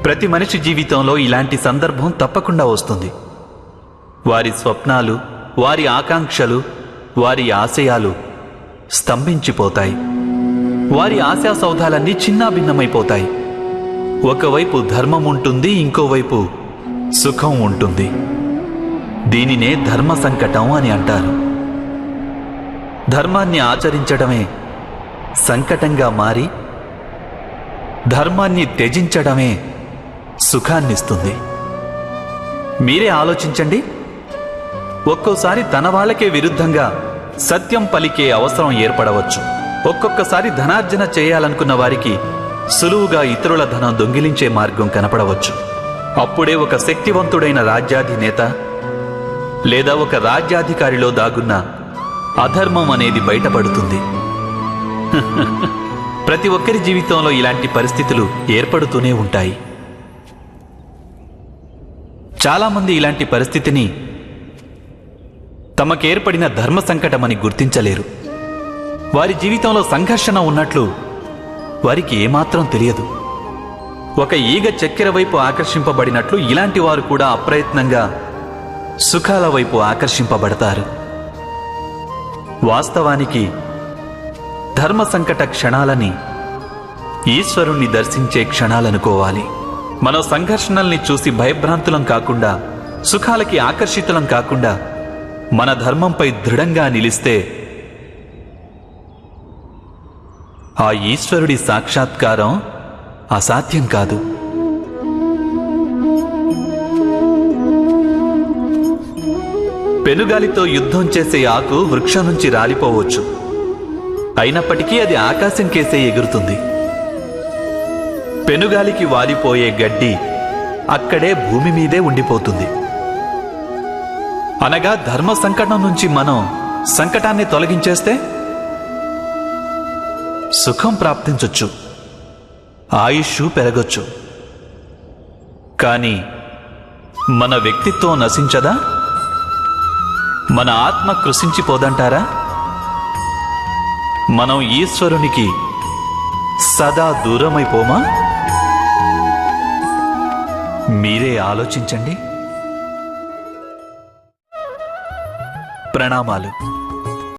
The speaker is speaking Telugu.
ప్రతి మనిషి జీవితంలో ఇలాంటి సందర్భం తప్పకుండా వస్తుంది. వారి స్వప్నాలు, వారి ఆకాంక్షలు, వారి ఆశయాలు స్తంభించిపోతాయి. వారి ఆశా సౌధాలన్నీ చిన్నాభిన్నమైపోతాయి. ఒకవైపు ధర్మం ఉంటుంది, ఇంకోవైపు సుఖం ఉంటుంది. దీనినే ధర్మ సంకటం అని అంటారు. ధర్మాన్ని ఆచరించడమే సంకటంగా మారి ధర్మాన్ని త్యజించడమే సుఖాన్నిస్తుంది. మీరే ఆలోచించండి. ఒక్కోసారి తన వాళ్ళకే విరుద్ధంగా సత్యం పలికే అవసరం ఏర్పడవచ్చు. ఒక్కొక్కసారి ధనార్జన చేయాలనుకున్న వారికి సులువుగా ఇతరుల ధనం దొంగిలించే మార్గం కనపడవచ్చు. అప్పుడే ఒక శక్తివంతుడైన రాజ్యాధినేత లేదా ఒక రాజ్యాధికారిలో దాగున్న అధర్మం అనేది బయటపడుతుంది. ప్రతి ఒక్కరి జీవితంలో ఇలాంటి పరిస్థితులు ఏర్పడుతూనే ఉంటాయి. చాలామంది ఇలాంటి పరిస్థితిని తమకేర్పడిన ధర్మ సంకటమని గుర్తించలేరు. వారి జీవితంలో సంఘర్షణ ఉన్నట్లు వారికి ఏమాత్రం తెలియదు. ఒక ఈగ చక్కెర వైపు ఆకర్షింపబడినట్లు ఇలాంటి వారు కూడా అప్రయత్నంగా సుఖాల వైపు ఆకర్షింపబడతారు. వాస్తవానికి ధర్మ సంకట క్షణాలని ఈశ్వరుణ్ణి దర్శించే క్షణాలనుకోవాలి. మనం సంఘర్షణల్ని చూసి భయభ్రాంతులం కాకుండా, సుఖాలకి ఆకర్షితులం కాకుండా మన ధర్మంపై దృఢంగా నిలిస్తే ఆ ఈశ్వరుడి సాక్షాత్కారం అసాధ్యం కాదు. పెనుగాలితో యుద్ధం చేసే ఆకు వృక్షం నుంచి రాలిపోవచ్చు. అయినప్పటికీ అది ఆకాశం కేసే ఎగురుతుంది. పెనుగాలికి వాలిపోయే గడ్డి అక్కడే భూమి మీదే ఉండిపోతుంది. అనగా ధర్మ సంకటం నుంచి మనం సంకటాన్ని తొలగించేస్తే సుఖం ప్రాప్తించొచ్చు, ఆయుష్ పెరగొచ్చు. కానీ మన వ్యక్తిత్వం నశించదా? మన ఆత్మ కృషించిపోదంటారా? మనం ఈశ్వరునికి సదా దూరమైపోమా? మీరే ఆలోచించండి. ప్రణామాలు.